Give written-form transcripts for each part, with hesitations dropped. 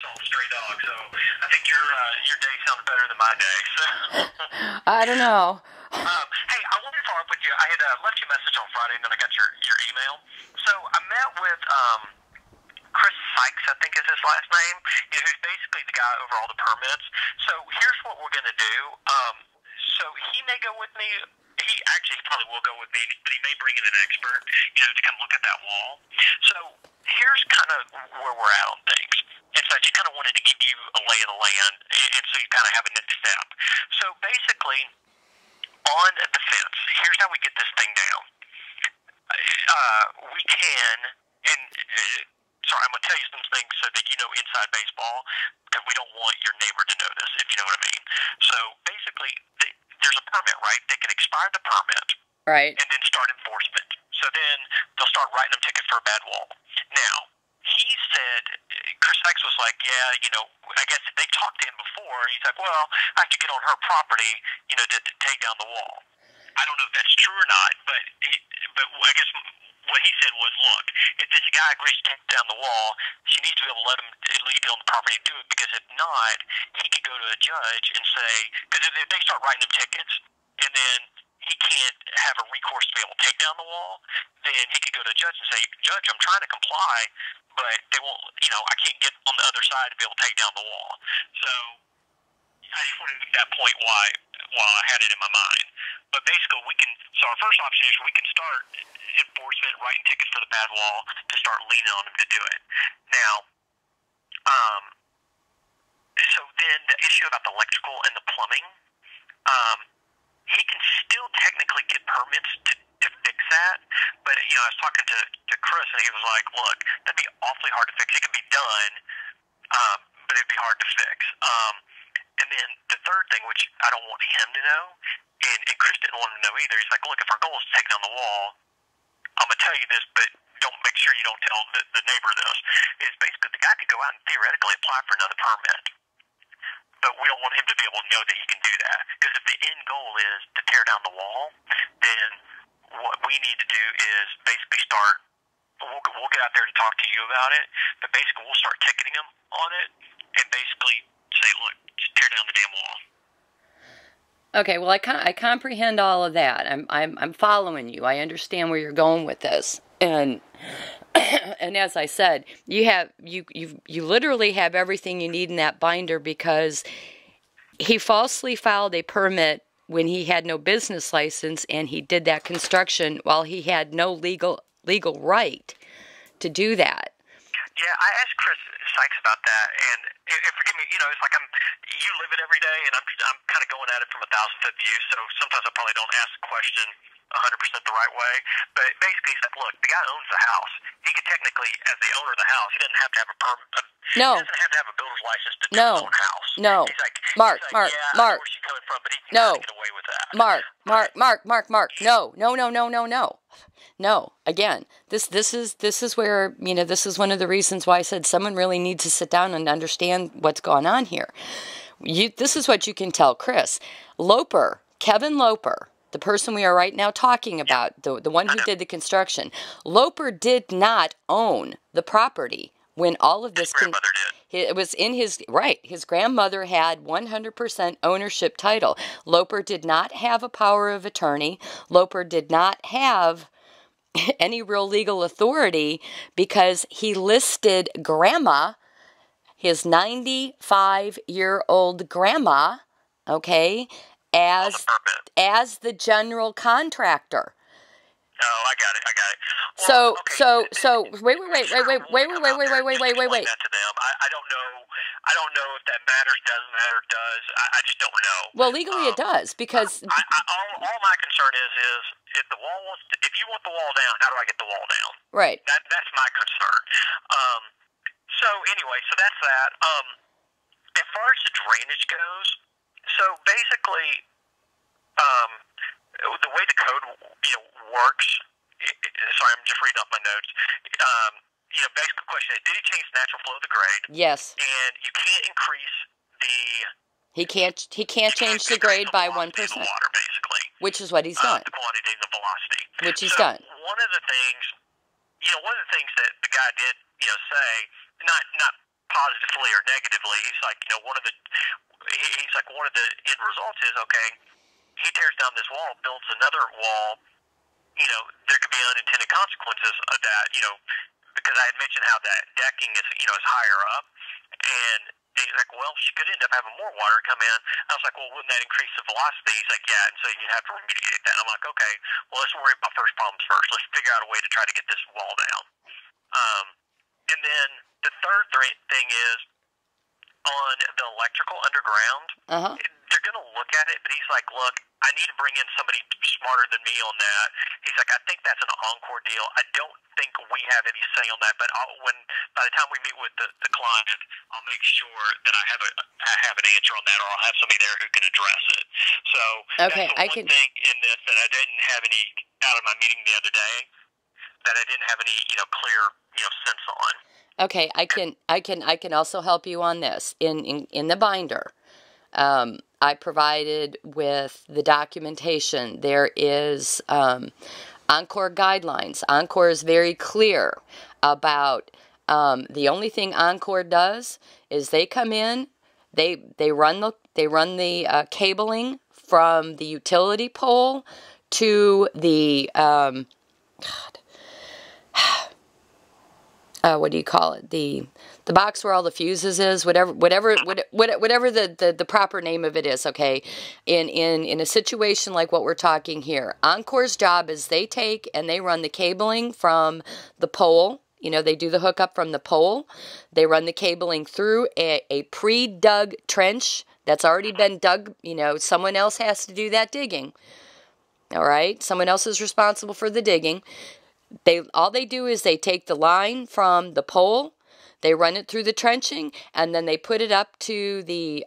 All stray dog. So I think your day sounds better than my day. So. I don't know. Hey, I wanted to follow up with you. I had left you a message on Friday, and then I got your email. So I met with Chris Sykes, I think is his last name, who's basically the guy over all the permits. So here's what we're going to do. So he may go with me. He actually probably will go with me, but he may bring in an expert, to come look at that wall. So here's kind of where we're at on things. And so I just kind of wanted to give you a lay of the land, and so you kind of have a next step. So basically, on the fence, here's how we get this thing down. We can, and sorry, I'm going to tell you some things so that you know inside baseball, because we don't want your neighbor to know this, if you know what I mean. So basically, there's a permit, right? They can expire the permit, Right. and then start enforcement. So then they'll start writing them tickets for a bad wall. Now, he said, Chris Sykes was like, yeah, I guess they talked to him before. He's like, well, I have to get on her property, to take down the wall. I don't know if that's true or not, but I guess what he said was, look, if this guy agrees to take down the wall, she needs to be able to let him at least get on the property to do it, because if not, he could go to a judge and say, because if they start writing him tickets, and then he can't have a recourse to be able to take down the wall, then he could go to a judge and say, Judge, I'm trying to comply, but they won't, I can't get on the other side to be able to take down the wall. So I just wanted to make that point while I had it in my mind. But basically, so our first option is we can start enforcement, writing tickets for the bad wall, to start leaning on them to do it. Now, so then the issue about the electrical and the plumbing, he can still technically get permits to fix that, but I was talking to Chris, and he was like, look, that'd be awfully hard to fix. It can be done, but it'd be hard to fix. And then the third thing, which I don't want him to know, and Chris didn't want him to know either, he's like, look, if our goal is to take down the wall, I'm going to tell you this, but don't make sure you don't tell the neighbor this, is basically the guy could go out and theoretically apply for another permit. But we don't want him to be able to know that he can do that. Because if the end goal is to tear down the wall, then what we need to do is basically we'll get out there to talk to you about it, but basically we'll start ticketing him on it, and basically say, look, just tear down the damn wall. Okay, well, I comprehend all of that. I'm following you. I understand where you're going with this, and as I said, you literally have everything you need in that binder, because he falsely filed a permit when he had no business license, and he did that construction while he had no legal right to do that. Yeah, I asked Chris Sykes about that, and forgive me, it's like you live it every day, and I'm kind of going at it from 1,000-foot view, so sometimes I probably don't ask the question 100% the right way, but basically he's like, look, the guy owns the house. He could technically, as the owner of the house, he doesn't have to have a permit. No. He doesn't have to have a builder's license to do his own house. No. He's like, Mark. yeah, I know where she's coming from, but he can kind of get away with that. Mark. No. Again, this is where, this is one of the reasons why I said someone really needs to sit down and understand what's going on here. This is what you can tell Chris. Kevin Loper, the person we are right now talking about, the one who did the construction, Loper did not own the property when all of this... His grandmother did. It was in his grandmother had 100% ownership title. Loper did not have a power of attorney. Loper did not have any real legal authority, because he listed grandma, his 95-year-old grandma, okay, as the general contractor. Oh, I got it. Well, so wait. That to them. I don't know if that matters, doesn't matter, does. I just don't know. Well, legally it does, because all my concern is if if you want the wall down, how do I get the wall down? Right. That's my concern. So anyway, so that's that. As far as the drainage goes, so basically, the way the code works. Sorry, I'm just reading off my notes. Basic question is, did he change the natural flow of the grade? Yes. And you can't increase the... He can't change the grade by 1%. The water, basically. Which is what he's done. The quantity and the velocity. Which he's done. One of the things that the guy did, say, not positively or negatively. He's like, you know, one of the end results is, okay, he tears down this wall, builds another wall. You know, there could be unintended consequences of that. You know, because I had mentioned how that decking is, you know, is higher up, and he's like, well, she could end up having more water come in. I was like, well, wouldn't that increase the velocity? He's like, yeah, and so you have to remediate that. I'm like, okay, well, let's worry about first problems first. Let's figure out a way to try to get this wall down. And then the third thing is on the electrical underground. They're going to look at it, but he's like, look, I need to bring in somebody smarter than me on that. He's like, I think that's an Encore deal. I don't think we have any say on that, but by the time we meet with the client, I'll make sure that I have an answer on that, or I'll have somebody there who can address it. So okay, that's the one thing in this that I didn't have any out of my meeting the other day, that I didn't have any, you know, clear, you know, sense on. Okay, I can also help you on this. In the binder, I provided with the documentation. There is Encore guidelines. Encore is very clear about the only thing Encore does is they come in, they run the cabling from the utility pole to the what do you call it? The box where all the fuses is, whatever the proper name of it is, okay? In a situation like what we're talking here, Encore's job is they take and they run the cabling from the pole. You know, they do the hookup from the pole. They run the cabling through a pre-dug trench that's already been dug. You know, someone else has to do that digging. All right? Someone else is responsible for the digging. All they do is they take the line from the pole, they run it through the trenching, and then they put it up to the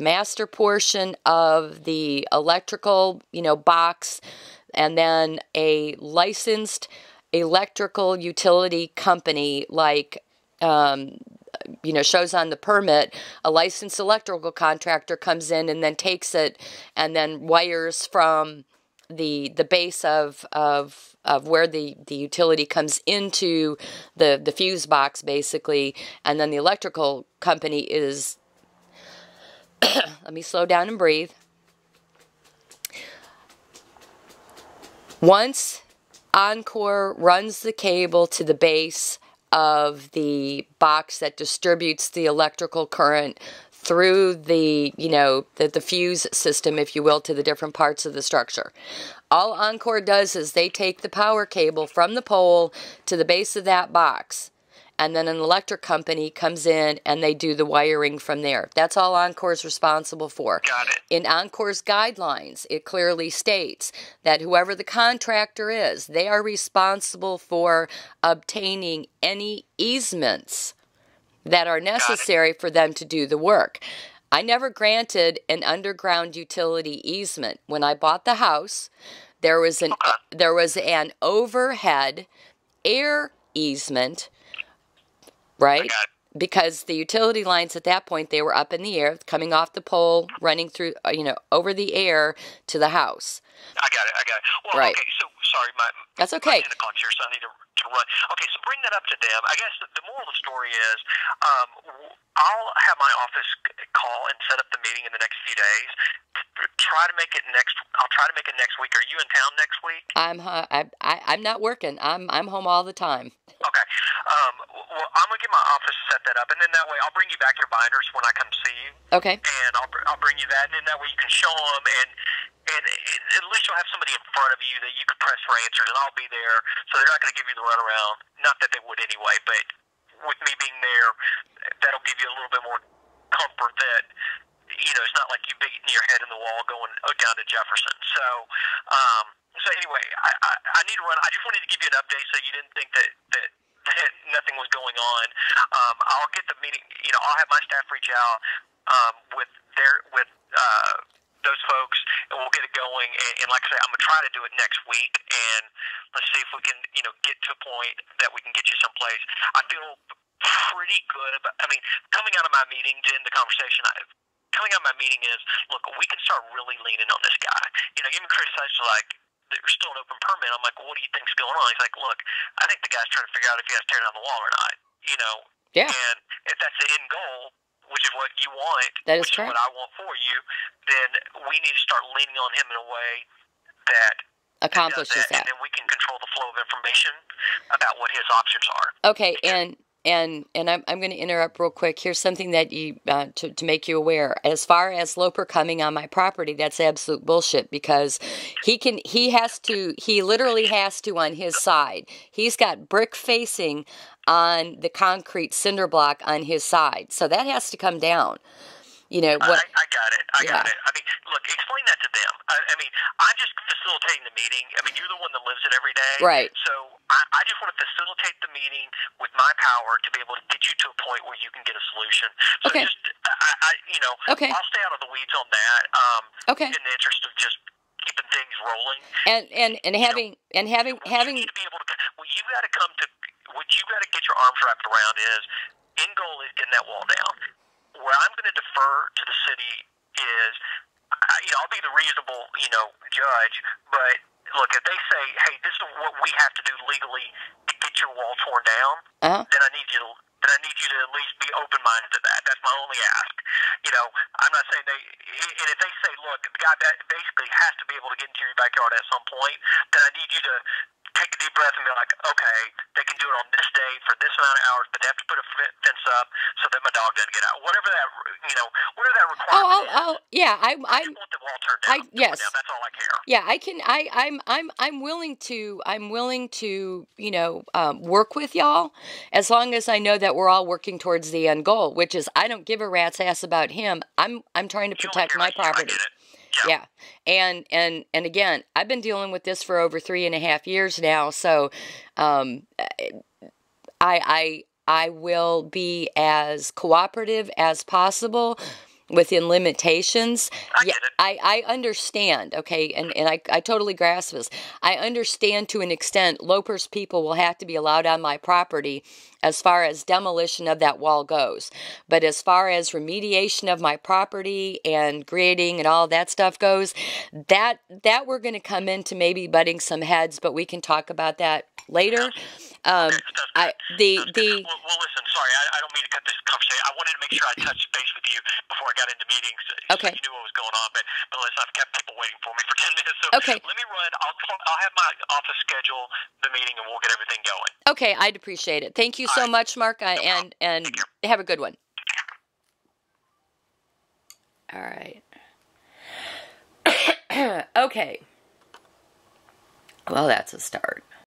master portion of the electrical, you know, box, and then a licensed electrical utility company like you know, shows on the permit, a licensed electrical contractor comes in and then takes it and then wires from the base of where the utility comes into the fuse box, basically, and then the electrical company is let me slow down and breathe. Once Encore runs the cable to the base of the box that distributes the electrical current through the, you know, the fuse system, if you will, to the different parts of the structure. All Encore does is they take the power cable from the pole to the base of that box, and then an electric company comes in and they do the wiring from there. That's all Encore's responsible for. Got it. In Encore's guidelines, it clearly states that whoever the contractor is, they are responsible for obtaining any easements that are necessary for them to do the work. I never granted an underground utility easement. When I bought the house, there was an overhead air easement, right? Because the utility lines at that point, they were up in the air, coming off the pole, running through, you know, over the air to the house. I got it. Well, right. Okay, so, sorry, that's okay. My 10 o'clock here, so I need to run. Okay, so bring that up to them. I guess the moral of the story is I'll have my office call and set up the meeting in the next few days. I'll try to make it next week. Are you in town next week? I'm not working. I'm home all the time. Okay. Well, I'm gonna get my office set that up, and then that way I'll bring you back your binders when I come see you. Okay. And I'll bring you that, and then that way you can show them, and at least you'll have somebody in front of you that you can press for answers, and I'll be there, so they're not gonna give you the runaround. Not that they would anyway, but with me being there, that'll give you a little bit more comfort that, you know, it's not like you beating your head in the wall going down to Jefferson. So anyway, I need to run. I just wanted to give you an update so you didn't think that nothing was going on. I'll get the meeting. You know, I'll have my staff reach out with those folks, and we'll get it going. And like I say, I'm gonna try to do it next week, and let's see if we can, you know, get to a point that we can get you someplace. I feel pretty good about. I mean, coming out of my meeting, Jen, the conversation coming out of my meeting is, look, we can start really leaning on this guy. You know, even Chris says, like, there's still an open permit. I'm like, well, what do you think's going on? He's like, look, I think the guy's trying to figure out if he has to tear down the wall or not. You know, Yeah. And if that's the end goal, which is what you want, That is which correct. is what I want for you, then we need to start leaning on him in a way that accomplishes and that. then we can control the flow of information about what his options are. Okay, and I'm going to interrupt real quick. Here's something that you to make you aware. As far as Loper coming on my property, that's absolute bullshit, because he literally has to on his side. He's got brick facing on the concrete cinder block on his side, so that has to come down. You know what? I got it. I got it. I mean, look, explain that to them. I mean, I'm just facilitating the meeting. I mean, you're the one that lives it every day. Right. So I just want to facilitate the meeting with my power to be able to get you to a point where you can get a solution. So Okay. just, Okay. I'll stay out of the weeds on that. Okay. In the interest of just keeping things rolling. And having you need to be able to. What you got to come to. What you got to get your arms wrapped around is end goal is getting that wall down. Where I'm going to defer to the city is, I'll be the reasonable, judge. But look, if they say, "Hey, this is what we have to do legally to get your wall torn down," then I need you to at least be open-minded to that. That's my only ask. I'm not saying and if they say, "Look, the guy that basically has to be able to get into your backyard at some point," then I need you to take a deep breath and be like, okay, they can do it on this day for this amount of hours, but they have to put a fence up so that my dog doesn't get out. Whatever that requirement is. Yeah, I just want the wall turned down. Yes. Down. That's all I care. Yeah, I can. I'm willing to. Work with y'all as long as I know that we're all working towards the end goal, which is I don't give a rat's ass about him. I'm trying to protect my property. Yeah. And again, I've been dealing with this for over 3.5 years now, so I will be as cooperative as possible within limitations. I get it. I understand, okay, and I totally grasp this. I understand to an extent Loper's people will have to be allowed on my property as far as demolition of that wall goes. But as far as remediation of my property and grading and all that stuff goes, that we're going to come into maybe butting some heads, but we can talk about that later. Well, listen, sorry, I don't mean to cut this conversation. I wanted to make sure I touched base with you before I got into meetings, so you knew what was going on. But listen, I've kept people waiting for me for 10 minutes. So let me run. I'll have my office schedule the meeting, and we'll get everything going. Okay, I'd appreciate it. Thank you so much, Mark, and have a good one. All right. Okay. Well, that's a start.